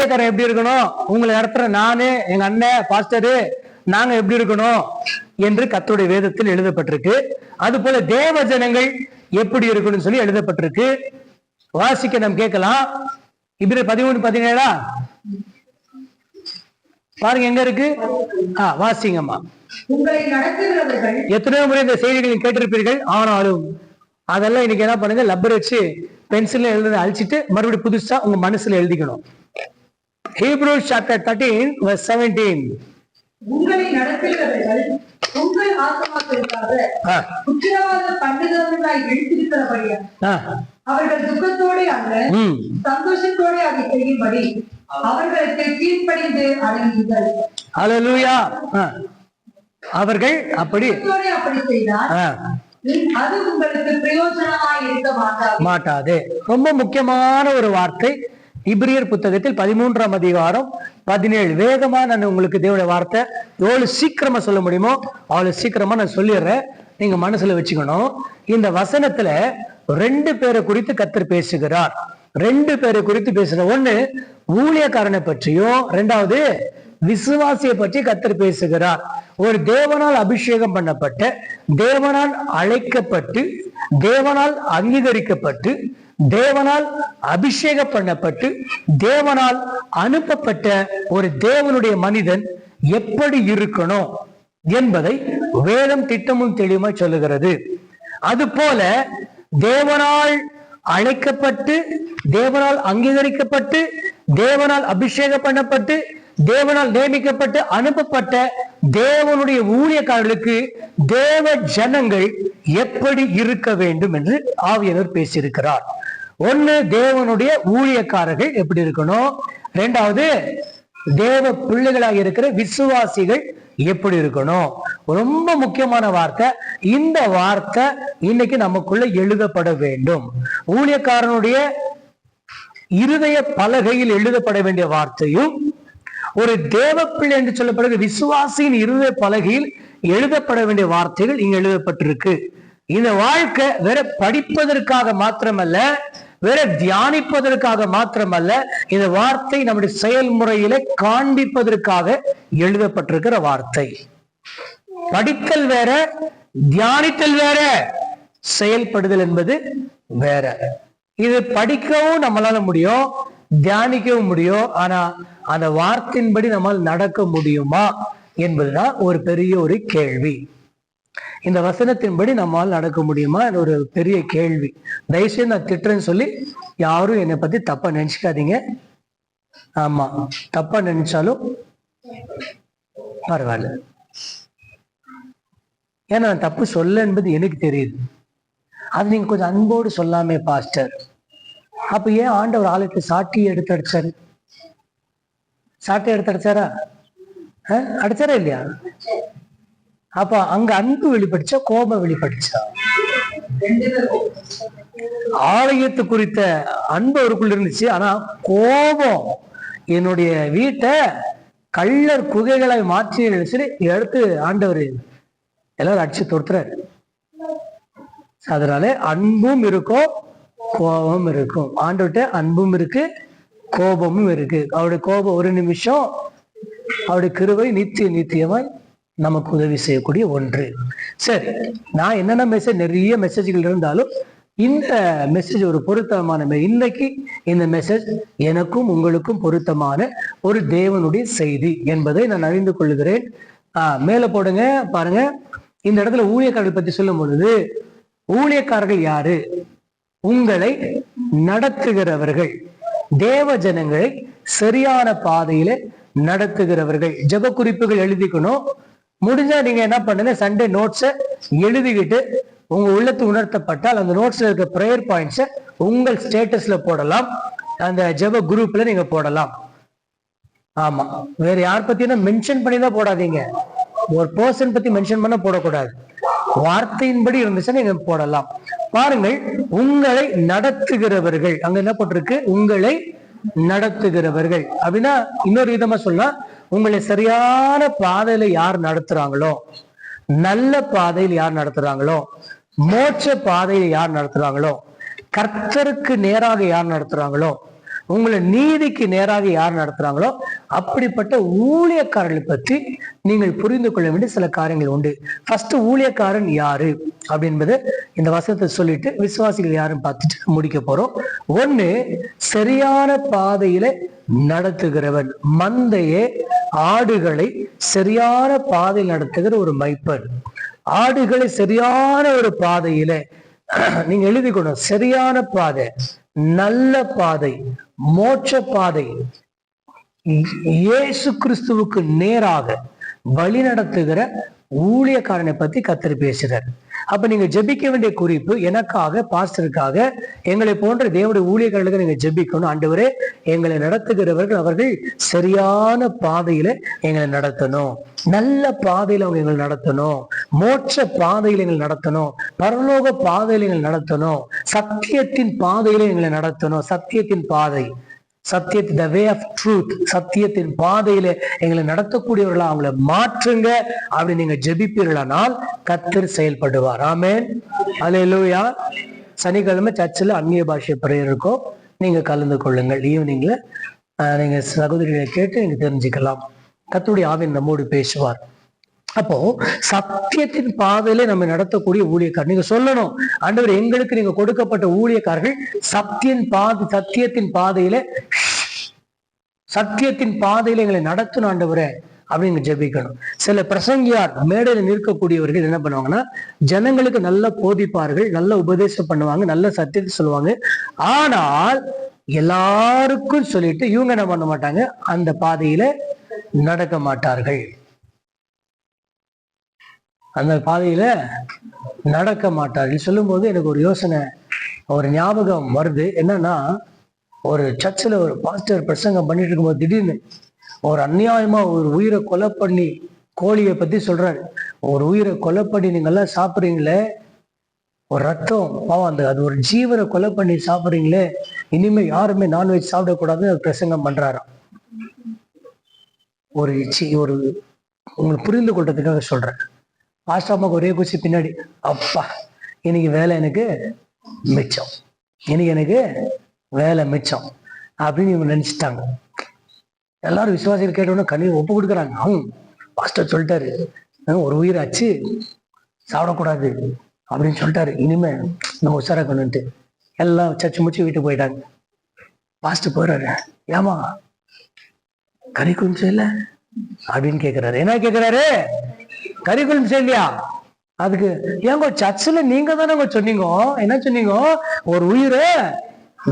ஊழியக்காரன் எப்படி இருக்கணும், உங்களை நடத்துற நானு, எங்க அண்ணன் பாஸ்டரு, நாங்க எப்படி இருக்கணும் என்று கர்த்தருடைய வேதத்தில் எழுதப்பட்டிருக்கு. அது போல தேவ ஜனங்கள் எப்படி இருக்கணும்னு சொல்லி எழுதப்பட்டிருக்கு. வாசிக்க நாம் கேட்கலாம். இப்ரேயர் 13:17 பாருங்க, எங்க இருக்கு? வாசிங்கம்மா. எத்தனையோ முறை இந்த செய்திகளை கேட்டிருப்பீர்கள். ஆனாலும் அதெல்லாம் இன்னைக்கு என்ன பண்ணுங்க, லப்பர் வச்சு பென்சில் எழுத அழிச்சிட்டு மறுபடியும் புதுசா உங்க மனசுல எழுதிக்கணும். Hebrews chapter 13:17. உங்களை நடத்துகிறவர்கள் உங்கள் ஆத்மாக்களுக்காக உத்தரவாத பண்ணுகிறவர்களாய் எழுத்திருக்கிறபடியா அவர்கள் துக்கத்தோடு அல்ல சந்தோஷத்தோடு அதை செய்யும்படி அவர்களுக்கு கீழ்ப்படிந்து அடங்குங்கள். ஹல்லேலூயா. அவர்கள் அப்படி செய்தால் அது உங்களுக்கு பிரயோஜனமாய் இருக்க மாட்டாது. ரொம்ப முக்கியமான ஒரு வார்த்தை இப்ரியர் புத்தகத்தில் 13ஆம் அதிகாரம் 17. வேகமா நான் உங்களுக்கு தேவனுடைய வார்த்தை எவ்வளவு சீக்கிரமா சொல்ல முடியுமோ அவ்வளவு சீக்கிரமா நான் சொல்லிடுறேன், நீங்க மனசுல வச்சுக்கணும். இந்த வசனத்துல 2 பேரை குறித்து கர்த்தர் பேசுகிறார். 2 பேரை குறித்து பேசுற, ஒண்ணு ஊழியக்காரனை பற்றியும், 2வது விசுவாசியை பற்றி கர்த்தர் பேசுகிறார். ஒரு தேவனால் அபிஷேகம் பண்ணப்பட்ட, தேவனால் அழைக்கப்பட்டு, தேவனால் அங்கீகரிக்கப்பட்டு, தேவனால் அபிஷேகம் பண்ணப்பட்டு, தேவனால் அனுப்பப்பட்ட ஒரு தேவனுடைய மனிதன் எப்படி இருக்கணும் என்பதை வேதம் திட்டமும் தெளிவாய் சொல்லுகிறது. அது போல தேவனால் அழைக்கப்பட்டு, தேவனால் அங்கீகரிக்கப்பட்டு, தேவனால் அபிஷேகம் பண்ணப்பட்டு, தேவனால் நியமிக்கப்பட்டு அனுப்பப்பட்ட தேவனுடைய ஊழியக்காரர்களுக்கு தேவ ஜனங்கள் எப்படி இருக்க வேண்டும் என்று ஆவியானவர் பேசியிருக்கிறார். ஒண்ணு, தேவனுடைய ஊழியக்காரர்கள் எப்படி இருக்கணும். 2வது, தேவ பிள்ளைகளாக இருக்கிற விசுவாசிகள் எப்படி இருக்கணும். ரொம்ப முக்கியமான வார்த்தை. இந்த வார்த்தை இன்னைக்கு நமக்குள்ள எழுதப்பட வேண்டும். ஊழியக்காரனுடைய இருதய பலகையில் எழுதப்பட வேண்டிய வார்த்தையும், ஒரு தேவ பிள்ளை என்று சொல்லப்படுகிற விசுவாசியின் இருதய பலகையில் எழுதப்பட வேண்டிய வார்த்தைகள் இங்க எழுதப்பட்டிருக்கு. இந்த வாழ்க்கை வேற படிப்பதற்காக மாத்திரமல்ல, வேற தியானிப்பதற்காக மாத்திரமல்ல, இந்த வார்த்தை நம்முடைய செயல்முறையில காண்பிப்பதற்காக எழுதப்பட்டிருக்கிற வார்த்தை. படித்தல் வேற, தியானித்தல் வேற, செயல்படுதல் என்பது வேற. இது படிக்கவும் நம்மளால முடியும், தியானிக்கவும் முடியும். ஆனா அந்த வார்த்தையின்படி நம்மால் நடக்க முடியுமா என்பதுதான் ஒரு பெரிய ஒரு கேள்வி. இந்த வசனத்தின்படி நம்மால் நடக்க முடியுமா ஒரு பெரிய கேள்வி. தயவுசெய்து நான் திட்டுறேன்னு சொல்லி யாரும் என்னை பத்தி தப்பா நினைச்சுக்காதீங்க. ஆமா, தப்பா நினைச்சாலும் பரவாயில்ல. ஏன்னா நான் தப்பு சொல்ல என்பது எனக்கு தெரியுது. அது நீங்க கொஞ்சம் அன்போடு சொல்லாமே பாஸ்டர். அப்ப ஏன் ஆண்டவர் ஆலயத்தை சாட்டி எடுத்து அடிச்சாரு? சாட்டை எடுத்து அடிச்சாரா? அடிச்சாரா இல்லையா? அப்ப அங்க அன்பு வெளிப்பட்டுச்சா, கோபம் வெளிப்பட்டுச்சா? ஆலயத்து குறித்த அன்பு அவருக்குள்ள இருந்துச்சு. ஆனா கோபம், என்னுடைய வீட்டை கள்ளர் குகைகளை மாற்றி எடுத்து ஆண்டவர் எல்லாரும் அடிச்சு தொடுத்துறாரு. அதனால அன்பும் இருக்கும், கோபமும் இருக்கும். ஆண்டவர்கிட்ட அன்பும் இருக்கு, கோபமும் இருக்கு. அவருடைய கோபம் ஒரு நிமிஷம், அவருடைய கிருபை நித்தியமாய் நமக்கு உதவி செய்யக்கூடிய ஒன்று. சரி, நான் என்னென்ன நிறைய மெசேஜ்கள் இருந்தாலும் இந்த மெசேஜ் ஒரு பொருத்தமான, இன்னைக்கு இந்த மெசேஜ் எனக்கும் உங்களுக்கும் பொருத்தமான ஒரு தேவனுடைய செய்தி என்பதை நான் அறிந்து கொள்கிறேன். மேல போடுங்க பாருங்க. இந்த இடத்துல ஊழியக்காரர்கள் பத்தி சொல்லும் பொழுது, ஊழியக்காரர்கள் யாரு? உங்களை நடத்துகிறவர்கள், தேவ ஜனங்களை சரியான பாதையில நடத்துகிறவர்கள். ஜெப குறிப்புகள் எழுதிக்கணும். முடிஞ்சா நீங்க என்ன பண்ணுங்க, சண்டே நோட்ஸை எழுதிக்கிட்டு உங்க உள்ளத்து உணர்த்தப்பட்டால் அந்த நோட்ஸ்ல இருக்க ப்ரேயர் பாயிண்ட்ஸை உங்கள் ஸ்டேட்டஸ்ல போடலாம், அந்த ஜெப குரூப்ல நீங்க போடலாம். ஆமா, வேற யார் பத்தியும் மென்ஷன் பண்ணி தான் போடாதீங்க. ஒரு பர்சன் பத்தி மென்ஷன் பண்ண போடக்கூடாது. வார்த்தையின்படி இருந்துச்சுன்னா நீங்க போடலாம். பாருங்கள், உங்களை நடத்துகிறவர்கள், அங்க என்ன போட்டிருக்கு? உங்களை நடத்துகிறவர்கள் அப்படின்னா இன்னொரு விதமா சொல்லலாம், உங்களை சரியான பாதையில யார் நடத்துறாங்களோ, நல்ல பாதையில் யார் நடத்துறாங்களோ, மோட்ச பாதையை யார் நடத்துறாங்களோ, கர்த்தருக்கு நேராக யார் நடத்துறாங்களோ, உங்களை நீதிக்கு நேராக யார் நடத்துறாங்களோ அப்படிப்பட்ட ஊழியக்காரர்களை பற்றி நீங்கள் புரிந்து கொள்ள வேண்டிய சில காரியங்கள் உண்டு. ஃபர்ஸ்ட் ஊழியக்காரன் யாரு அப்படின்பது இந்த வசனத்தை சொல்லிட்டு விசுவாசிகள் யாரும் பார்த்துட்டு முடிக்க போறோம். ஒண்ணு, சரியான பாதையில நடத்துகிறவன். மந்தையே ஆடுகளை சரியான பாதையில் நடத்துகிற ஒரு மைப்பன். ஆடுகளை சரியான ஒரு பாதையில நீங்க எழுதிக்கணும். சரியான பாதை, நல்ல பாதை, மோட்ச பாதை, இயேசு கிறிஸ்துவுக்கு நேராக வழி நடத்துகிற ஊழியக்காரனை பத்தி கர்த்தர் பேசுறார். அப்ப நீங்க ஜெபிக்க வேண்டிய குறிப்பு, எனக்காக, பாஸ்டருக்காக, எங்களை போன்ற தேவனுடைய ஊழியர்களுக்கு நீங்க ஜெபிக்கணும். ஆண்டவரே, எங்களை நடத்துகிறவர்கள் அவர்கள் சரியான பாதையில எங்களை நடத்தணும், நல்ல பாதையில அவங்க எங்களை நடத்தணும், மோட்ச பாதையில எங்களை நடத்தணும், பரலோக பாதையில எங்களை நடத்தணும், சத்தியத்தின் பாதையில எங்களை நடத்தணும். சத்தியத்தின் பாதை, சத்தியத்தின் த வே ஆஃப் ட்ரூத், சத்தியத்தின் பாதையில எங்களை நடத்தக்கூடியவர்களா அவங்களை மாற்றுங்க அப்படி நீங்க ஜெபிப்பீர்களானால் கர்த்தர் செயல்படுவார். ஆமென், அல்லேலூயா. சனிக்கிழமை சர்ச்சில் அந்நிய பாஷை பிரேயர் இருக்கும், நீங்க கலந்து கொள்ளுங்கள். ஈவினிங்ல நீங்க சகோதரிகளை கேட்டு நீங்க தெரிஞ்சுக்கலாம். கர்த்தருடைய ஆவியின் நம்மோடு பேசுவார். அப்போ சத்தியத்தின் பாதையில நம்ம நடத்தக்கூடிய ஊழியக்காரர் நீங்க சொல்லணும், ஆண்டவர் எங்களுக்கு நீங்க கொடுக்கப்பட்ட ஊழியக்காரர்கள் சத்தியத்தின் பாதையில எங்களை நடத்தணும் ஆண்டவரே அப்படின்னு ஜெபிக்கணும். சில பிரசங்கியார் மேடையில நிற்கக்கூடியவர்கள் என்ன பண்ணுவாங்கன்னா, ஜனங்களுக்கு நல்லா போதிப்பார்கள், நல்ல உபதேசம் பண்ணுவாங்க, நல்ல சத்தியத்தை சொல்லுவாங்க. ஆனால் எல்லாருக்கும் சொல்லிட்டு இவங்க என்ன பண்ண மாட்டாங்க, அந்த பாதையில நடக்க மாட்டார்கள். அந்த பாதையில நடக்க மாட்டார்கள் சொல்லும் போது எனக்கு ஒரு யோசனை, ஒரு ஞாபகம் வருது. என்னன்னா, ஒரு சர்ச்சில் ஒரு பாஸ்டர் பிரசங்கம் பண்ணிட்டு இருக்கும்போது திடீர்னு ஒரு அநியாயமா ஒரு உயிரை கொலை பண்ணி, கோழியை பத்தி சொல்றாரு. ஒரு உயிரை கொலை பண்ணி நீங்க எல்லாம் சாப்பிட்றீங்களே, ஒரு ரத்தம் பாவம், அது ஒரு ஜீவனை கொலை பண்ணி சாப்பிட்றீங்களே, இனிமே யாருமே நான்வெஜ் சாப்பிடக்கூடாதுன்னு பிரசங்கம் பண்றாராம். ஒரு உங்களுக்கு புரிந்து கொள்றதுக்காக சொல்றேன். பாஸ்டாமாக்கு ஒரே குச்சி பின்னாடி, அப்பா இன்னைக்கு வேலை எனக்கு மிச்சம், இன்னைக்கு எனக்கு வேலை மிச்சம் அப்படின்னு இவங்க நினைச்சிட்டாங்க. எல்லாரும் விசுவாசிகள் கேட்டோன்னா கண்ணீர் ஒப்பு கொடுக்குறாங்க. பாஸ்டர் சொல்லிட்டாரு, ஒரு உயிராச்சு சாப்பிடக்கூடாது அப்படின்னு சொல்லிட்டாரு, இனிமே நம்ம உஷாராக்கணுன்ட்டு எல்லாம் சர்ச்சு முடிச்சு வீட்டுக்கு போயிட்டாங்க. பாஸ்டர் போயிடுறாரு, ஏமா கறி குழம்பு செய்யல அப்படின்னு கேட்கிறாரு. என்ன கேட்கிறாரு? கறி குழம்பு செய்யலையா? அதுக்கு ஏங்க சர்ச்சில் நீங்க தானே சொன்னீங்க, என்ன சொன்னீங்க, ஒரு உயிரை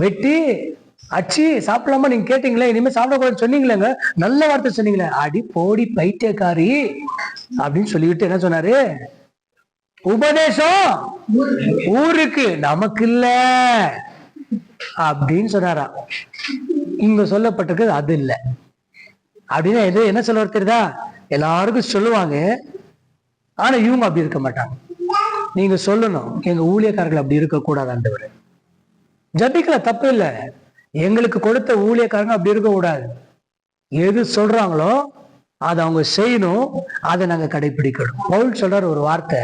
வெட்டி அச்சு சாப்பிடலாமா நீங்க கேட்டீங்களே, இனிமே சாப்பிடக்கூடாது சொன்னீங்களேங்க, நல்ல வார்த்தை சொன்னீங்களே. அடி போடி பைத்தியக்காரி அப்படின்னு சொல்லிவிட்டு என்ன சொன்னாரு, உபதேசம் ஊருக்கு நமக்கு இல்ல அப்படின்னு சொன்னாரா. இங்க சொல்லப்பட்டிருக்கு அது இல்லை அப்படின்னா எது என்ன சொல்ல தெரியுதா? எல்லாருக்கும் சொல்லுவாங்க, ஆனா இவங்க அப்படி இருக்க மாட்டாங்க. நீங்க சொல்லணும், எங்க ஊழியக்காரர்கள் அப்படி இருக்கக்கூடாது ஆண்டவரே. ஜபிக்கல தப்பு இல்லை, எங்களுக்கு கொடுத்த ஊழியக்காரங்க அப்படி இருக்க கூடாது. எது சொல்றாங்களோ அதை அவங்க செய்யணும், அதை நாங்க கடைபிடிக்கணும். பவுல் சொல்றாரு ஒரு வார்த்தை,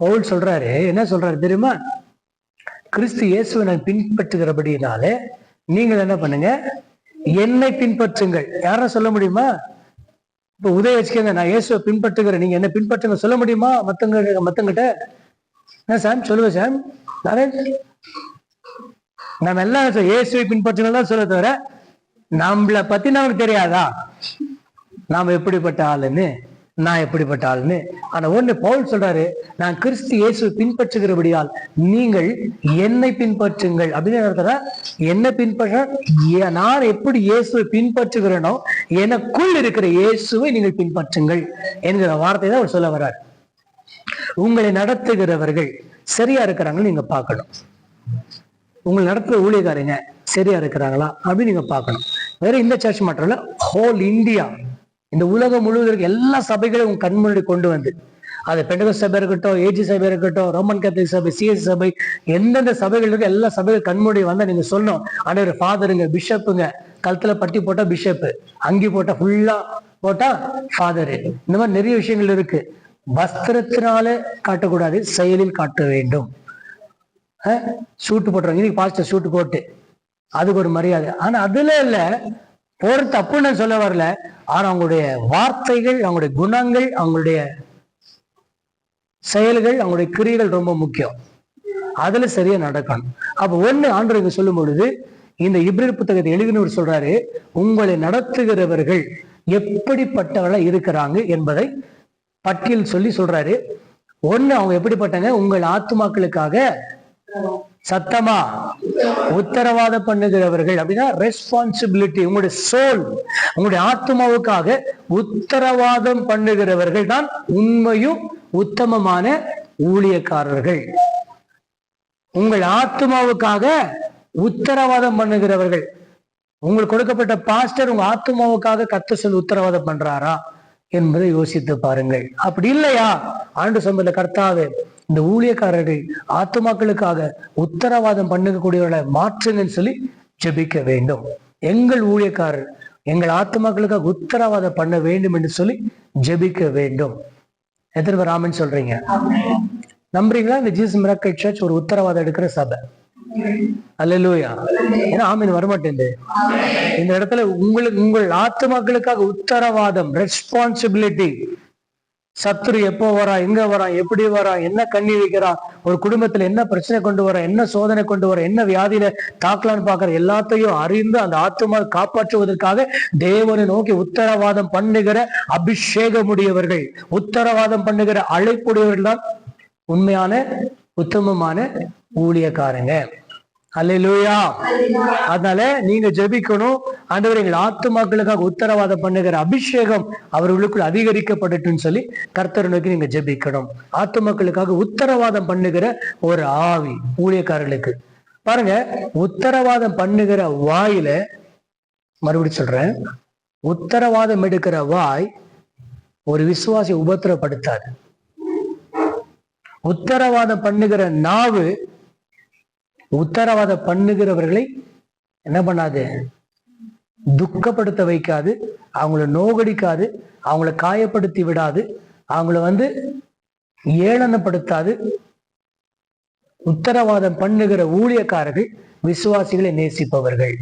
பவுல் சொல்றாரு, என்ன சொல்றாரு தெரியுமா? கிறிஸ்து இயேசுவை நான் பின்பற்றுகிறபடினாலே நீங்கள் என்ன பண்ணுங்க, என்னை பின்பற்றுங்கள். யாரும் சொல்ல முடியுமா? இப்ப உதய வச்சுக்கங்க, நான் இயேசுவை பின்பற்றுகிறேன், நீங்க என்ன பின்பற்றுங்க சொல்ல முடியுமா? மத்தங்கிட்ட என்ன சாம் சொல்லுவேன் சாம், நம்ம எல்லாம் இயேசுவை பின்பற்றுங்கள் சொல்ல தவிர நம்மளை பத்தி நமக்கு தெரியாதா, நாம எப்படிப்பட்ட ஆளுன்னு, நான் எப்படிப்பட்ட ஆளுன்னு. ஆனா ஒண்ணு பவுல் சொல்றாரு, நான் கிறிஸ்து இயேசுவை பின்பற்றுகிறபடியால் நீங்கள் என்னை பின்பற்றுங்கள் அப்படின்னு நடத்துற. என்ன பின்பற்ற, நான் எப்படி இயேசுவை பின்பற்றுகிறேனோ எனக்குள் இருக்கிற இயேசுவை நீங்கள் பின்பற்றுங்கள் என்கிற வார்த்தை தான் அவர் சொல்ல வர்றார். உங்களை நடத்துகிறவர்கள் சரியா இருக்கிறாங்கன்னு நீங்க பார்க்கணும். உங்களை நடத்துகிற ஊழியக்காரங்க சரியா இருக்கிறாங்களா அப்படின்னு நீங்க பார்க்கணும். வேற இந்த சர்ச் மட்டும் இல்ல, ஹோல் இந்தியா, இந்த உலகம் முழுவதற்கு எல்லா சபைகளையும் உங்க கண் முன்னாடி கொண்டு வந்து, அது பெண்டகோஸ்ட் சபை இருக்கட்டும், ஏஜி சபை இருக்கட்டும், ரோமன் கேத்தலிக் சபை, சிஎஸ் சபை, எந்தெந்த சபைகள் இருக்கு எல்லா சபைகள் கண் முன்னாடி வந்தா நீங்க சொல்லணும், ஆண்டவர் ஃபாதருங்க, பிஷப்புங்க, கழுத்துல பட்டி போட்டா பிஷப்பு, அங்கி போட்டா ஃபுல்லா போட்டா ஃபாதரு. இந்த மாதிரி நிறைய விஷயங்கள் இருக்கு. வஸ்திரத்தினால காட்டக்கூடாது, செயலில் காட்ட வேண்டும். சூட்டு போட்டுறாங்க, இன்னைக்கு பாஸ்டர் சூட்டு போட்டு அதுக்கு ஒரு மரியாதை. ஆனா அதுல இல்ல ஒரு தப்புன்னு சொல்ல வரல. ஆனா அவங்களுடைய வார்த்தைகள், அவங்களுடைய குணங்கள், அவங்களுடைய செயல்கள், அவங்களுடைய கிரியைகள் ரொம்ப முக்கியம். அதுல சரியா நடக்கணும். அப்ப ஒண்ணு ஆண்டவர் இங்க சொல்லும் பொழுது, இந்த இப்ரேயர் புத்தகத்தை எழுதினவர் சொல்றாரு, உங்களை நடத்துகிறவர்கள் எப்படிப்பட்டவர்களா இருக்கிறாங்க என்பதை பட்டியல் சொல்லி சொல்றாரு. ஒண்ணு, அவங்க எப்படிப்பட்டாங்க? உங்கள் ஆத்துமாக்களுக்காக சத்தமா உத்தரவாதம் பண்ணுகிறவர்கள். அப்படின்னா ரெஸ்பான்சிபிலிட்டி. உங்களுடைய சோல், உங்களுடைய ஆத்மாவுக்காக உத்தரவாதம் பண்ணுகிறவர்கள் தான் உண்மையும் உத்தமமான ஊழியக்காரர்கள். உங்கள் ஆத்மாவுக்காக உத்தரவாதம் பண்ணுகிறவர்கள். உங்களுக்கு கொடுக்கப்பட்ட பாஸ்டர் உங்க ஆத்மாவுக்காக கத்த சொல்லி உத்தரவாதம் பண்றாரா என்பதை யோசித்து பாருங்கள். அப்படி இல்லையா, ஆண்டு சொந்த கர்த்தாவே, இந்த ஊழியக்காரர்கள் ஆத்துமாக்களுக்காக உத்தரவாதம் பண்ணக்கூடியவர்களை மாற்றுங்கன்னு சொல்லி ஜெபிக்க வேண்டும். எங்கள் ஊழியக்காரர் எங்கள் ஆத்துமாக்களுக்காக உத்தரவாதம் பண்ண வேண்டும் என்று சொல்லி ஜெபிக்க வேண்டும். எத்தனை பேர் ஆமென் சொல்றீங்க? நம்புறீங்களா? இந்த ஜீசஸ் மிராக்கிள் சர்ச் ஒரு உத்தரவாதம் எடுக்கிற சபை. அல்லேலூயா. ஏன்னா ஆமீன் வரமாட்டேன். இந்த இடத்துல உங்கள் ஆத்துமாக்களுக்காக உத்தரவாதம், ரெஸ்பான்சிபிலிட்டி. சத்துரு எப்போ வரா, எங்க வரா, எப்படி வரா, என்ன கண்ணி வைக்கிறான், ஒரு குடும்பத்துல என்ன பிரச்சனை கொண்டு வர, என்ன சோதனை கொண்டு வர, என்ன வியாதியில தாக்கலான்னு பாக்குற எல்லாத்தையும் அறிந்து அந்த ஆத்துமா காப்பாற்றுவதற்காக தேவனை நோக்கி உத்தரவாதம் பண்ணுகிற அபிஷேகமுடையவர்கள், உத்தரவாதம் பண்ணுகிற அழைப்புடையவர்கள் தான் உண்மையான உத்தமமான ஊழியக்காரங்க. அல்லேலூயா. அதனால நீங்க ஜெபிக்கணும், ஆண்டவரே எங்கள் ஆத்துமாக்களுக்காக உத்தரவாதம் பண்ணுகிற அபிஷேகம் அவர்களுக்குள் அதிகரிக்கப்படட்டும் சொல்லி கர்த்தரை நோக்கி நீங்க ஜெபிக்கணும். ஆத்துமாக்களுக்காக உத்தரவாதம் பண்ணுகிற ஒரு ஆவி ஊழியக்காரர்களுக்கு. பாருங்க, உத்தரவாதம் பண்ணுகிற வாயில, மறுபடியும் சொல்றேன், உத்தரவாதம் எடுக்கிற வாய் ஒரு விசுவாசி உபத்திரப்படுத்தாது. உத்தரவாதம் பண்ணுகிற நாவு உத்தரவாதம் பண்ணுகிறவர்களை என்ன பண்ணாது? துக்கப்படுத்த வைக்காது, அவங்கள நோகடிக்காது, அவங்கள காயப்படுத்தி விடாது, அவங்கள ஏளனப்படுத்தாது. உத்தரவாதம் பண்ணுகிற ஊழியக்காரர்கள் விசுவாசிகளை நேசிப்பவர்கள்.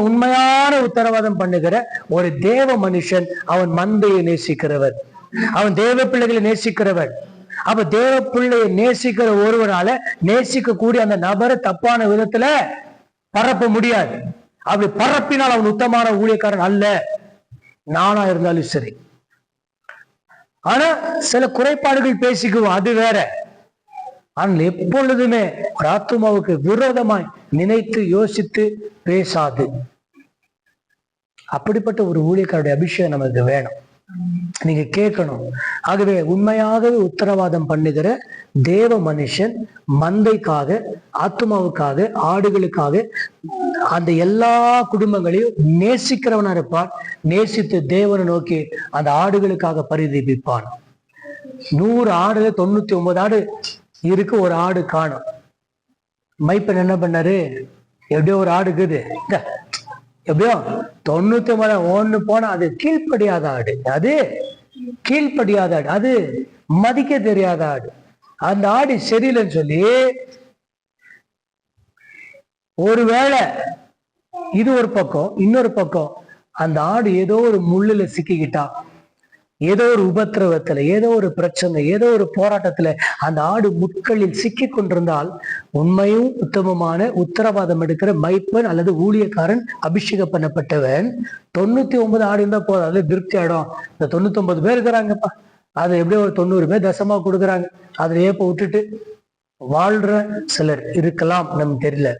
உண்மையான உத்தரவாதம் பண்ணுகிற ஒரு தேவ மனுஷன் அவன் மந்தையை நேசிக்கிறவர், அவன் தேவ பிள்ளைகளை நேசிக்கிறவர். அப்ப தேவ பிள்ளையை நேசிக்கிற ஒருவரால நேசிக்கக்கூடிய அந்த நபரை தப்பான விதத்துல பரப்ப முடியாது. அப்படி பரப்பினால் அவன் உத்தமான ஊழியக்காரன் அல்ல, நானா இருந்தாலும் சரி. ஆனா சில குறைபாடுகள் பேசிக்குவோம், அது வேற. ஆனால் எப்பொழுதுமே ஒரு ஆத்துமாவுக்கு விரோதமாய் நினைத்து யோசித்து பேசாது. அப்படிப்பட்ட ஒரு ஊழியக்காரருடைய அபிஷேகம் நமக்கு வேணும், நீங்க கேட்கணும். ஆகவே உண்மையாகவே உத்தரவாதம் பண்ணுகிற தேவ மனுஷன் மந்தைக்காக, ஆத்மாவுக்காக, ஆடுகளுக்காக, அந்த எல்லா குடும்பங்களையும் நேசிக்கிறவனா இருப்பான். நேசித்து தேவனை நோக்கி அந்த ஆடுகளுக்காக பரிதபிப்பான். 100 ஆடுல 99 ஆடு இருக்கு, ஒரு ஆடு காணும். மைப்பன் என்ன பண்ணாரு? எப்படியோ ஒரு ஆடு இருக்குது, எப்படியோ 99 ஒண்ணு போனா அது கீழ்ப்படியாத ஆடு, அது கீழ்ப்படியாத ஆடு, அது மதிக்க தெரியாத ஆடு. அந்த ஆடு சரியில்லைன்னு சொல்லி ஒருவேளை இது ஒரு பக்கம், இன்னொரு பக்கம் அந்த ஆடு ஏதோ ஒரு முள்ளுல சிக்கிக்கிட்டா, ஏதோ ஒரு உபத்திரவத்துல, ஏதோ ஒரு பிரச்சனை, ஏதோ ஒரு போராட்டத்துல அந்த ஆடு முட்களில் சிக்கி கொண்டிருந்தால், உண்மையும் உத்தமமான உத்தரவாதம் எடுக்கிற மைப்பன் அல்லது ஊழியக்காரன் அபிஷேகம் பண்ணப்பட்டவன் 99 ஆடு இருந்தா போதும், அது திருப்தி ஆயிடும். இந்த 99 பேர் இருக்கிறாங்கப்பா, அதை எப்படியோ ஒரு 90 பேர் தசமா கொடுக்குறாங்க, அதுல ஏப்ப விட்டுட்டு வாழ்ற சிலர் இருக்கலாம், நமக்கு தெரியல.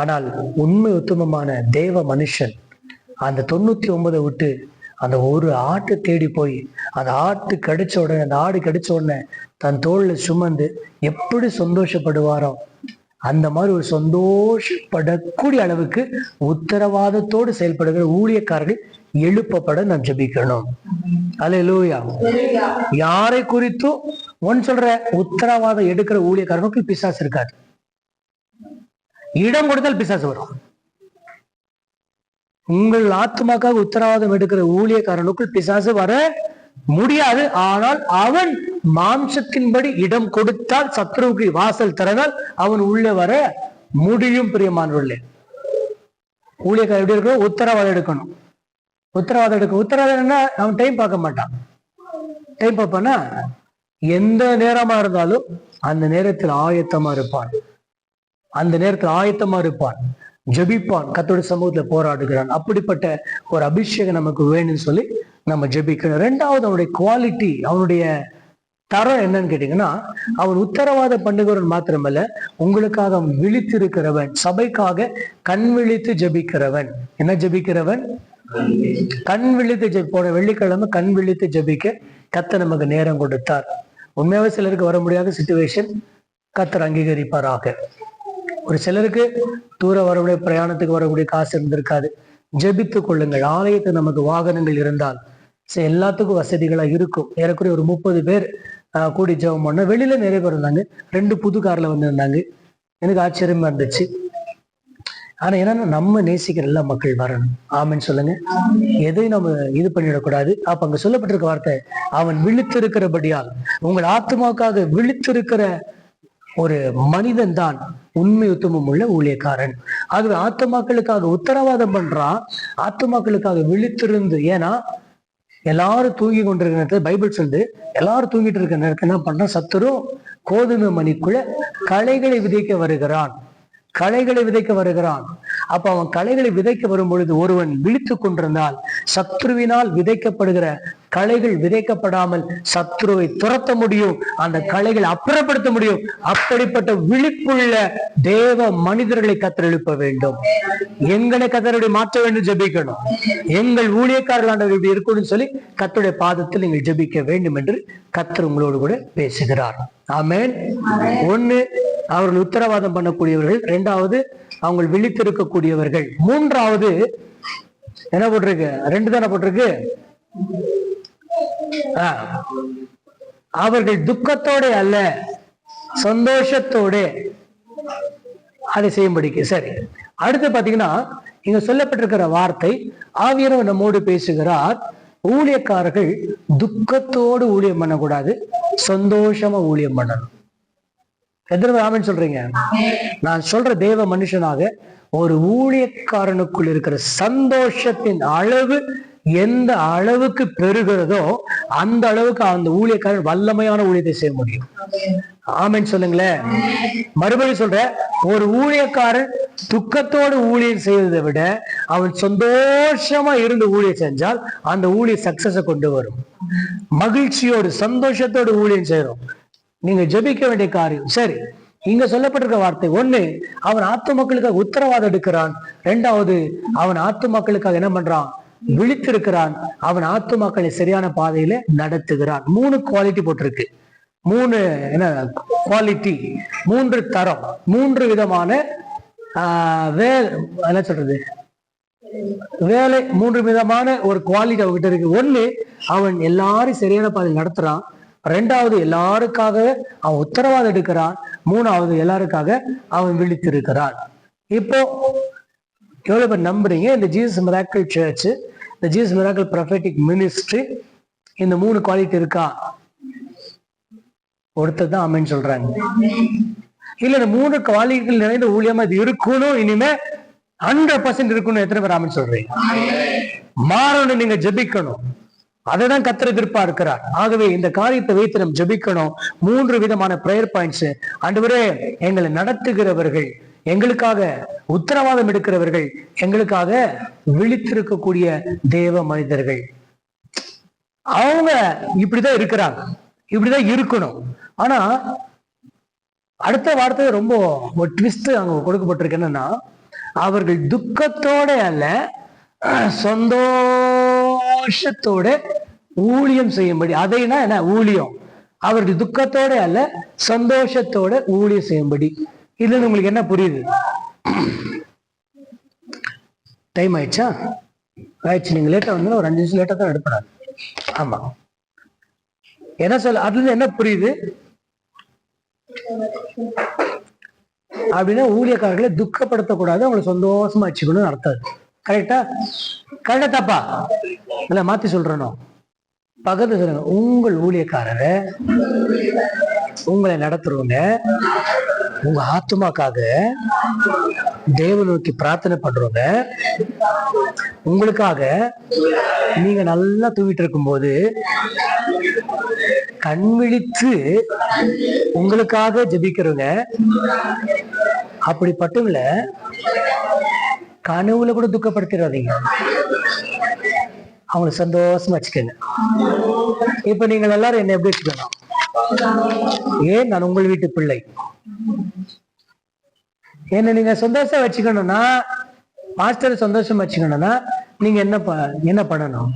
ஆனால் உண்மை உத்தமமான தேவ மனுஷன் அந்த 99 விட்டு அந்த ஒரு ஆட்டை தேடி போய், அந்த ஆட்டு கிடைச்ச உடனே, அந்த ஆடு கிடைச்ச உடனே தன் தோல்ல சுமந்து எப்படி சந்தோஷப்படுவாரோ அந்த மாதிரி ஒரு சந்தோஷப்படக்கூடிய அளவுக்கு உத்தரவாதத்தோடு செயல்படுகிற ஊழியக்காரர்கள் எழுப்பப்பட நாம் ஜெபிக்கணும். அல்லேலூயா. யாரை குறித்தும் ஒன்னு சொல்ற, உத்தரவாதம் எடுக்கிற ஊழியக்காரனுக்கு பிசாசு இருக்காது. இடம் கொடுத்தால் பிசாசு வரும். உங்கள் ஆத்மாக்காக உத்தரவாதம் எடுக்கிற ஊழியக்காரனுக்குள் பிசாசு வர முடியாது. ஆனால் அவன் மாம்சத்தின்படி இடம் கொடுத்தால், சத்ருவுக்கு வாசல் திறந்தால் அவன் உள்ளே வர முடியும். பிரியமானவர்களே, ஊழியக்காரர் எப்படி இருக்கணும்? உத்தரவாதம் எடுக்கணும். உத்தரவாதம் என்ன? அவன் டைம் பார்க்க மாட்டான். டைம் பார்ப்பானா? எந்த நேரமா இருந்தாலும் அந்த நேரத்தில் ஆயத்தமா இருப்பான். ஜெபிப்பான், கர்த்தருடைய சமூகத்துல போராடுகிறான். அப்படிப்பட்ட ஒரு அபிஷேகம் நமக்கு வேணும்னு சொல்லி நம்ம ஜெபிக்கணும். ரெண்டாவது, அவனுடைய குவாலிட்டி, அவனுடைய தரம் என்னன்னு கேட்டீங்கன்னா, அவன் உத்தரவாதம் பண்ணுகிறவன் மாத்திரமல்ல, உங்களுக்காக அவன் விழித்திருக்கிறவன், சபைக்காக கண் விழித்து ஜெபிக்கிறவன். என்ன ஜெபிக்கிறவன்? கண் விழித்து போன வெள்ளிக்கிழமை கண் விழித்து ஜெபிக்க கர்த்தர் நமக்கு நேரம் கொடுத்தார். உண்மையாவே சிலருக்கு வர முடியாத சிச்சுவேஷன், கர்த்தர் அங்கீகரிப்பாராக. ஒரு சிலருக்கு தூர வரக்கூடிய பிரயாணத்துக்கு வரக்கூடிய காசு இருந்திருக்காது. ஜெபித்து கொள்ளுங்கள். ஆலயத்துக்கு நமக்கு வாகனங்கள் இருந்தால் எல்லாத்துக்கும் வசதிகளா இருக்கும். ஏறக்குறைய ஒரு 30 பேர் கூடி ஜெபம் பண்ண. வெளியில நிறைய பேர் இருந்தாங்க. 2 புது கார்ல வந்திருந்தாங்க. எனக்கு ஆச்சரியமா இருந்துச்சு. ஆனா என்னன்னா, நம்ம நேசிக்கிற எல்லா மக்கள் வரணும். ஆமென் சொல்லுங்க. எதையும் நம்ம இது பண்ணிடக்கூடாது. அப்ப அங்க சொல்லப்பட்டிருக்க வார்த்தை, அவன் விழித்திருக்கிறபடியால், உங்கள் ஆத்மாவுக்காக விழித்திருக்கிற ஒரு மனிதன் தான் உண்மை உத்தமம் உள்ள ஊழியக்காரன். ஆகவே ஆத்துமாக்களுக்காக உத்தரவாதம் பண்றான், ஆத்துமாக்களுக்காக விழித்திருந்து. ஏன்னா எல்லாரும் தூங்கி கொண்டிருக்கிற நேரத்துல பைபிள் சொல்லுது, எல்லாரும் தூங்கிட்டு இருக்கிற நேரத்துல என்ன பண்றான்? சத்துரு கோதுமை மணிக்குள்ள களைகளை விதைக்க வருகிறான். அப்ப அவன் களைகளை விதைக்க வரும் பொழுது ஒருவன் விழித்து கொண்டிருந்தால் சத்ருவினால் விதைக்கப்படுகிற களைகள் விதைக்கப்படாமல் சத்ருவை துரத்த முடியும், அந்த களைகளை அப்புறப்படுத்த முடியும். அப்படிப்பட்ட விழிப்புள்ள தேவ மனிதர்களை கர்த்தர் எழுப்ப வேண்டும். எங்களை கர்த்தருடைய மாற்ற வேண்டும், ஜெபிக்கணும். எங்கள் ஊழியக்காரர்கள் ஆண்டவர் இப்படி இருக்கணும்னு சொல்லி கர்த்தருடைய பாதத்தில் நீங்கள் ஜெபிக்க வேண்டும் என்று கர்த்தர் உங்களோடு கூட பேசுகிறார். ஆமென். 1, அவர்கள் உத்தரவாதம் பண்ணக்கூடியவர்கள். 2வது, அவங்க விழித்திருக்கக்கூடியவர்கள். 3வது என்ன போட்டிருக்கு? 2 தானே போட்டிருக்கு. அவர்கள் துக்கத்தோட அல்ல, சந்தோஷத்தோட அதை செய்யும்படிக்கு. சரி, அடுத்து பாத்தீங்கன்னா, இங்க சொல்லப்பட்டிருக்கிற வார்த்தை, ஆவியானவர் நம்மோடு பேசுகிறார். ஊழியக்காரர்கள் துக்கத்தோடு ஊழியம் பண்ணக்கூடாது, சந்தோஷமா ஊழியம் பண்ணணும். எத்தனை ஆமென் சொல்றீங்க? நான் சொல்ற தேவ மனுஷனாக ஒரு ஊழியக்காரனுக்குள் இருக்கிற சந்தோஷத்தின் அளவு எந்த அளவுக்கு பெருகிறதோ அந்த அளவுக்கு அந்த ஊழியக்காரன் வல்லமையான ஊழியத்தை செய்ய முடியும். ஆமென் சொல்லுங்களேன். மறுபடியும் சொல்ற, ஒரு ஊழியக்காரன் துக்கத்தோடு ஊழியம் செய்வதை விட அவன் சந்தோஷமா இருந்து ஊழியம் செஞ்சால் அந்த ஊழிய சக்சஸ கொண்டு வரும். மகிழ்ச்சியோடு சந்தோஷத்தோடு ஊழியம் செய்யறோம். நீங்க ஜெபிக்க வேண்டிய காரியம். சரி, இங்க சொல்லப்பட்டிருக்க வார்த்தை, 1, அவன் ஆத்து மக்களுக்காக உத்தரவாதம் எடுக்கிறான். 2வது, அவன் ஆத்து மக்களுக்காக என்ன பண்றான்? விழித்திருக்கிறான். அவன் ஆத்து மக்களை சரியான பாதையில நடத்துகிறான். 3 குவாலிட்டி போட்டிருக்கு. 3 என்ன குவாலிட்டி? 3 தரம், 3 விதமான என்ன சொல்றது வேலை, 3 விதமான ஒரு குவாலிட்டி அவன்கிட்ட இருக்கு. 1, அவன் எல்லாரும் சரியான பாதையில் நடத்துறான். 2வது, எல்லாருக்காக அவன் உத்தரவாதம் எடுக்கிறான். 3வது, எல்லாருக்காக அவன் விழித்திருக்கிறான். இப்போ எவ்வளவு பேர் நம்புறீங்க இந்த ஜீசஸ் மிராக்கிள் சர்ச், இந்த ஜீசஸ் மிராக்கிள் ப்ரொஃபெட்டிக் மினிஸ்ட்ரி இந்த 3 குவாலிட்டி இருக்கா? ஒருத்தர் தான் ஆமென் சொல்றாங்க. இல்ல, இந்த 3 குவாலிட்டிகள் நிறைந்த ஊழியமா இது இருக்கணும், இனிமே 100% இருக்கணும். எத்தனை பேர் ஆமென் சொல்றீங்க? மாறணும், நீங்க ஜெபிக்கணும். அதைதான் கர்த்தர் எதிர்பார்க்கிறார். ஆகவே இந்த காரியத்தை வைத்து நம்ம ஜெபிக்கணும். 3 விதமான பிரேயர் பாயிண்ட்ஸ். ஆண்டவரே, எங்களை நடத்துகிறவர்கள், எங்களுக்காக உத்தரவாதம் எடுக்கிறவர்கள், எங்களுக்காக விழித்திருக்கக்கூடிய தேவ மனிதர்கள், அவங்க இப்படிதான் இருக்கிறாங்க, இப்படிதான் இருக்கணும். ஆனா அடுத்த வார்த்தை ரொம்ப ஒரு ட்விஸ்ட் அங்க கொடுக்கப்பட்டிருக்கு. என்னன்னா, அவர்கள் துக்கத்தோட அல்ல, சந்தோஷத்தோட ஊழியம் செய்யும்படி. அதைனா என்ன ஊழியம்? அவர்கள் துக்கத்தோட அல்ல, சந்தோஷத்தோட ஊழியம் செய்யும்படி. இதுல உங்களுக்கு என்ன புரியுது? டைம் ஆயிடுச்சா? ஆயிடுச்சு. நீங்க லேட்டா வந்து ஒரு 5 நிமிஷம் லேட்டா தான் எடுப்படாது. ஆமா, என்ன சொல்ல? அதுல இருந்து என்ன புரியுது அப்படின்னா, ஊழியக்காரர்களை துக்கப்படுத்தக்கூடாது, அவங்களை சந்தோஷமா வச்சுக்கணும்னு அர்த்தம். கரெக்டா? கரெக்டா தப்பா? இல்ல மாத்தி சொல்றேனோ? பக்கத்து சொல்லுங்க, உங்கள் ஊழியக்காரரை, உங்களை நடத்துறவங்க உங்க ஆத்மாக்காக தேவ நோக்கி பிரார்த்தனை பண்றவங்க, உங்களுக்காக நீங்க நல்லா தூங்கிட்டு இருக்கும் போது கண் விழித்து உங்களுக்காக ஜெபிக்கிறவங்க, அப்படிப்பட்டவங்கள கனவுல கூட துக்கப்படுத்திடாதீங்க. அவங்களை சந்தோஷமா வச்சுக்கோங்க. இப்ப நீங்கள் எல்லாரும் என்ன எப்படி வச்சுக்கணும்? ஏன் நான் உங்கள் வீட்டு பிள்ளை, என்ன நீங்க சந்தோஷம் வச்சுக்கணும்னா, மாஸ்டர் சந்தோஷம் வச்சுக்கணும்னா நீங்க என்ன பண்ணணும்?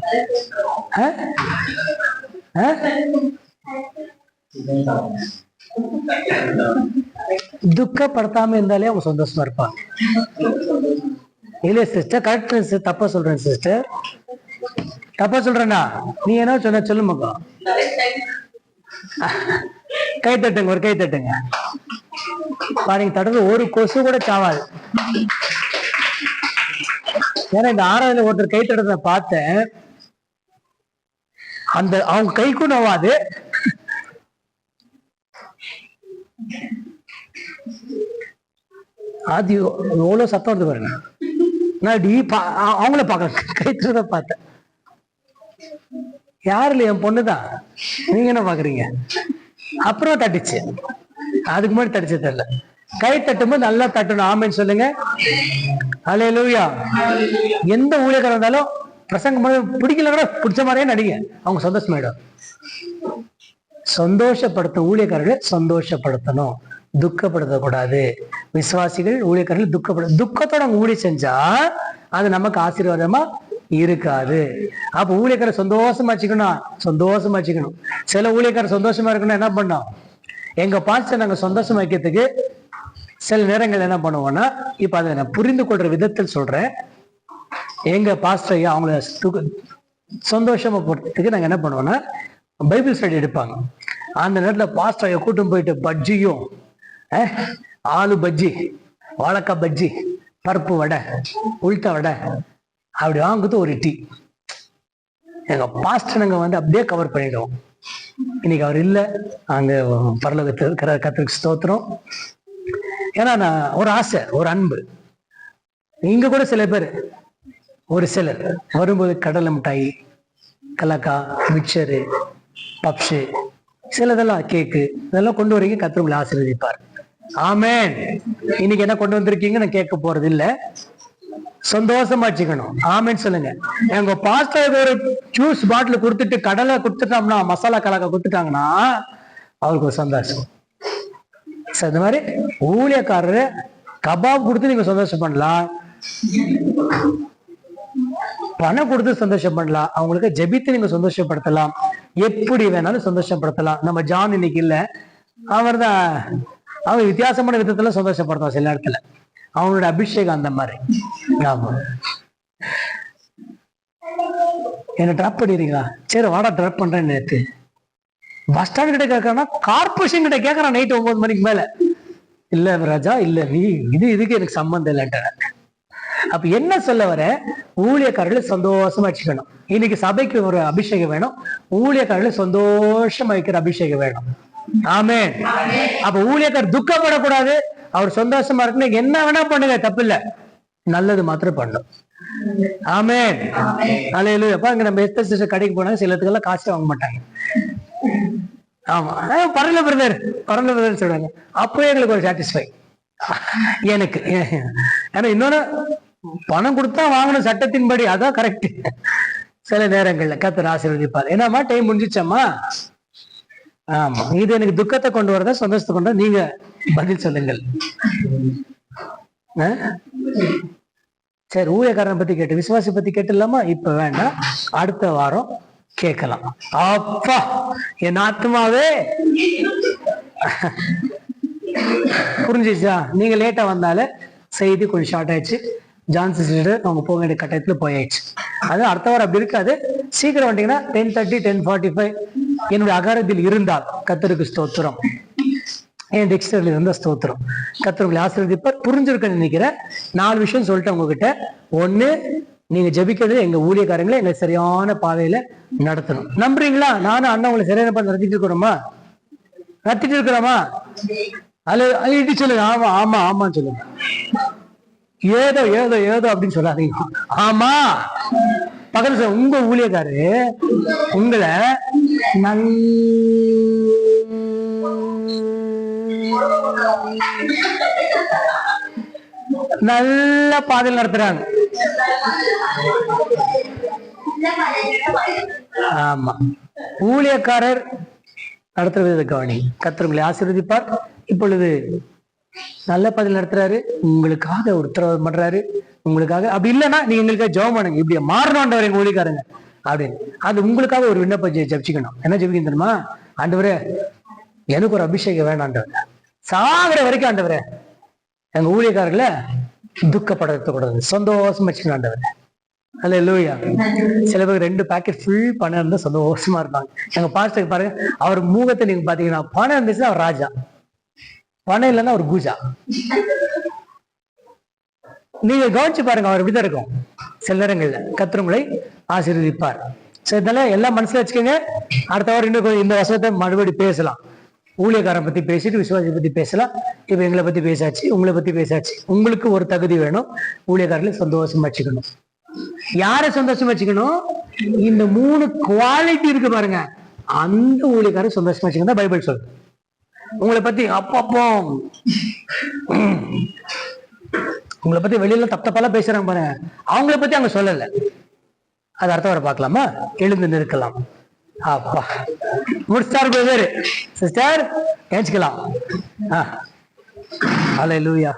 துக்கப்படுத்தாம இருந்தாலே அவங்க சந்தோஷமா இருப்பாங்க. இல்லையா சிஸ்டர்? Correct sister. தப்பா சொல்றேன் சிஸ்டர்? தப்பா சொல்றேன்னா நீ என்ன சொன்ன சொல்லுமாக்கா? கை தட்டுங்க, ஒரு கை தட்டுங்க. பாருங்க, தட்டுறது ஒரு கொசு கூட சாவாது. ஏன்னா இந்த 6வது ஒருத்தர் கை தட்டுறத பார்த்தேன், அந்த அவங்க கைக்கும் நோவாது. அது எவ்வளவு சத்தம் வந்து பாருங்க. நான் அவங்கள பார்க்க கை தட்டுறத பார்த்தேன். யாருல? என் பொண்ணுதான். நீங்க என்ன பாக்குறீங்க? அப்புறம் தட்டுச்சு, அதுக்கு முன்னாடி தட்டுச்சு தெரியல. கை தட்டும்போது நல்லா தட்டணும். ஆமென் சொல்லுங்க. அல்லேலூயா. எந்த ஊழியக்காரர் இருந்தாலும் பிரசங்கம் பிடிக்கல கூட பிடிச்ச மாதிரியே நடிங்க, அவங்க சந்தோஷமாயிடும். சந்தோஷப்படுத்த ஊழியக்காரர்களை சந்தோஷப்படுத்தணும், துக்கப்படுத்தக்கூடாது. விசுவாசிகள் ஊழியக்காரர்கள் துக்கத்தோட அவங்க ஊழிய செஞ்சா அது நமக்கு ஆசீர்வாதமா இருக்காது. அப்ப ஊழியக்காரர் சந்தோஷமா வச்சுக்கணும். சில ஊழியக்காரர் சந்தோஷமா இருக்கணும். என்ன பண்ணோம்? எங்க பாஸ்டர் நாங்க சந்தோஷமா வைக்கிறதுக்கு சில நேரங்கள் என்ன பண்ணுவோம்னா, இப்ப அதை நான் புரிந்து கொள்ற விதத்தில் சொல்றேன். எங்க பாஸ்டர் ஐயா அவங்கள சந்தோஷமா போறதுக்கு நாங்க என்ன பண்ணுவோம்னா, பைபிள் ஸ்டடி எடுப்பாங்க. அந்த நேரத்துல பாஸ்டர் ஐயா கூட்டம் போயிட்டு பஜ்ஜியும், ஆலு பஜ்ஜி, வாழைக்காய் பஜ்ஜி, பருப்பு வடை, உளுத்த வடை அப்படி வாங்குறது ஒரு டீ. எங்க பாஸ்டர் நாங்க வந்து அப்படியே கவர் பண்ணிடுவோம். இன்னைக்கு அவர் இல்லை, அங்க பரலோகத்தில் இருக்கிற கர்த்தருக்கு ஸ்தோத்திரம். ஏன்னா நான் ஒரு ஆசை, ஒரு அன்பு. இங்க கூட சில பேர், ஒரு சிலர் வரும்போது கடலை மிட்டாய், கலக்கா, மிக்சரு, பப்ஸு, சிலதெல்லாம் கேக்கு, இதெல்லாம் கொண்டு வரீங்க. கர்த்தர் உங்களை ஆசீர்வதிப்பார். ஆமென். இன்னைக்கு என்ன கொண்டு வந்திருக்கீங்க நான் கேட்க போறது இல்லை, சந்தோஷமா வச்சுக்கணும். ஆமென் சொல்லுங்க. எங்க பாஸ்டர் ஒரு ஜூஸ் பாட்டில் கொடுத்துட்டு கடலை கொடுத்துட்டோம்னா, மசாலா கலக்கா கொடுத்துட்டாங்கன்னா அவருக்கு ஒரு சந்தோஷம். இந்த மாதிரி ஊழியக்காரரு கபாப் கொடுத்து நீங்க சந்தோஷம் பண்ணலாம், பணம் கொடுத்து சந்தோஷம் பண்ணலாம், அவங்களுக்கு ஜெபித்து நீங்க சந்தோஷப்படுத்தலாம், எப்படி வேணாலும் சந்தோஷப்படுத்தலாம். நம்ம ஜான் இன்னைக்கு இல்ல, அவர் தான் அவங்க வித்தியாசமான விதத்துல சந்தோஷப்படுத்துவான் சில நேரத்துல. அவங்களோட அபிஷேகம் அந்த மாதிரி. ஆமா, என்ன ட்ராப் பண்ணிடுறீங்களா? சரி வாடா ட்ராப் பண்றேன். நேற்று பஸ் ஸ்டாண்ட் கிட்ட கேட்கறான்னா கார்பரேஷன் கிட்ட கேட்கறான் நைட் 9 மணிக்கு மேல. இல்ல ராஜா, இல்ல நீ இதுக்கு எனக்கு சம்பந்தம் இல்லைன்ற. அப்ப என்ன சொல்ல வர, ஊழியக்காரர்களை சந்தோஷமா வச்சுக்கணும். இன்னைக்கு சபைக்கு ஒரு அபிஷேகம் வேணும், ஊழியக்காரர்களை சந்தோஷமா வைக்கிற அபிஷேகம் வேணும். ஆமென். அப்ப ஊழியக்காரர் துக்கப்படக்கூடாது, அவர் சந்தோஷமா இருக்கணும். என்ன வேணா பண்ணுங்க, தப்பு இல்ல, நல்லது மாத்திரம் பண்ணும். ஆமென். அல்லேலூயா. அப்ப அங்க நம்ம எஸ்தர் சிஸ்டர் கடைக்கு போனாங்க, சிலத்துக்கெல்லாம் காசு வாங்க மாட்டாங்க. ஆமா, பரவாயில்ல பிரதர் சொல்றாங்க. அப்போ எங்களுக்கு ஒரு சாட்டிஸ்ஃபை எனக்கு. ஏன்னா இன்னொன்னு பணம் கொடுத்தா வாங்கணும் சட்டத்தின்படி, அதான் கரெக்ட். சில நேரங்கள்ல கர்த்தர் ஆசீர்வதிப்பார். என்னம்மா டைம் முடிஞ்சிச்சம்மா? ஆமா, இது எனக்கு துக்கத்தை கொண்டு வரதா சந்தோஷத்தை கொண்டு வர? நீங்க பதில் சொல்லுங்கள். சரி, ஊழியக்காரனை பத்தி கேட்டு விசுவாசி பத்தி கேட்டு இல்லாமா? இப்ப வேண்டாம், அடுத்த வாரம் கேட்கலாம். அப்பா என் ஆத்மாவே புரிஞ்சிச்சா? நீங்க லேட்டா வந்தால செய்தி கொஞ்சம் ஷார்ட் ஆயிடுச்சு. ஜான்சி சிஸ்டர் அவங்க போக வேண்டிய கட்டத்துல போயாயிடுச்சு. அது அடுத்த வாரம் அப்படி இருக்காது. சீக்கிரம் வந்தீங்கன்னா 10:30 10:45 என்னுடைய அகாரத்தில் இருந்தால் கர்த்தருக்கு ஸ்தோத்திரம், என் டெக்ஸ்டர்ல இருந்த ஸ்தோத்திரம். கர்த்தர் உங்களை ஆசீர்வதிப்பார். புரிஞ்சிருக்கேன்னு நினைக்கிறேன். 4 விஷயம் சொல்லிட்டேன் உங்ககிட்ட. 1, நீங்க ஜெபிக்கிறது எங்க ஊழியக்காரங்களை எங்களை சரியான பாதையில நடத்தணும். நம்புறீங்களா? நானும் அண்ணன் உங்களை சரியான பாதை நடத்திட்டு இருக்கிறோமா? அதுல இடி சொல்லுங்க, ஆமா ஆமா ஆமான்னு சொல்லுங்க. ஏதோ ஏதோ ஏதோ அப்படின்னு சொல்லாதீங்க. ஆமா பக்கத்துல உங்க ஊழியக்காரு உங்களை நல்ல பாதையில் நடத்துறாங்க. ஆமா, ஊழியக்காரர் நடத்துற விதத்தை கவனி. கர்த்தர் உங்களை ஆசீர்வதிப்பார். இப்பொழுது நல்ல பாதையில் நடத்துறாரு, உங்களுக்காக ஒரு உத்தரவாதம் பண்றாரு, உங்களுக்காக. அப்படி இல்லைன்னா நீங்க எங்களுக்காக ஜெபம் பண்ணுங்க, இப்படி மாறணும்ன்றவர் எங்க ஊழியக்காரங்க அப்படின்னு. அது உங்களுக்காக ஒரு விண்ணப்பம் ஜெபிச்சுக்கணும். என்ன ஜெபிக்கணும் தெரியுமா? ஆண்டவரே எனக்கு ஒரு அபிஷேகம் வேணாண்டவர், சாகிற வரைக்கும் ஆண்டவரே எங்க ஊழியக்காரர்களை துக்கப்படுத்தக்கூடாது, சந்தோஷமா வச்சுக்கணும் ஆண்டவர். அல்லேலூயா. சில பேர் 2 பாக்கெட் ஃபுல் பணம் இருந்தா சந்தோஷமா இருப்பாங்க. எங்க பாஸ்டர் பாருங்க, அவர் முகத்தை நீங்க பாத்தீங்கன்னா பணம் இருந்துச்சுன்னா அவர் ராஜா, பணம் இல்லைன்னா அவர் பூஜா. நீங்க கவனிச்சு பாருங்க, அவர் இப்படிதான் இருக்கும் சில நேரங்கள்ல. கர்த்தர் உங்களை ஆசீர்வதிப்பார். சரி, இதெல்லாம் எல்லாம் மனசுல வச்சுக்கோங்க. அடுத்த வாரம் இன்னும் இந்த வசனத்தை மறுபடியும் பேசலாம். ஊழியக்காரன் பத்தி பேசிட்டு விசுவாசியை பத்தி பேசலாம். இப்ப எங்களை பத்தி பேசாச்சு, உங்களை பத்தி பேசாச்சு. உங்களுக்கு ஒரு தகுதி வேணும், ஊழியக்காரர்களை சந்தோஷமா வச்சுக்கணும். யாரை சந்தோஷமா வச்சுக்கணும்? இந்த 3 குவாலிட்டி இருக்கு பாருங்க, அந்த ஊழியக்காரர் சந்தோஷமா வச்சுக்கணும் பைபிள் சொல்லுது. உங்களை பத்தி அப்பப்போ உங்களை பத்தி வெளியில தப்பெல்லாம் பேசுறாங்க பாருங்க, அவங்கள பத்தி அவங்க சொல்லல. அது அடுத்த வர பார்க்கலாமா? எழுந்து நிற்கலாம். அப்பா முடிச்சார் பேரு சிஸ்டர், ஏச்சுக்கலாம். அல்லேலூயா.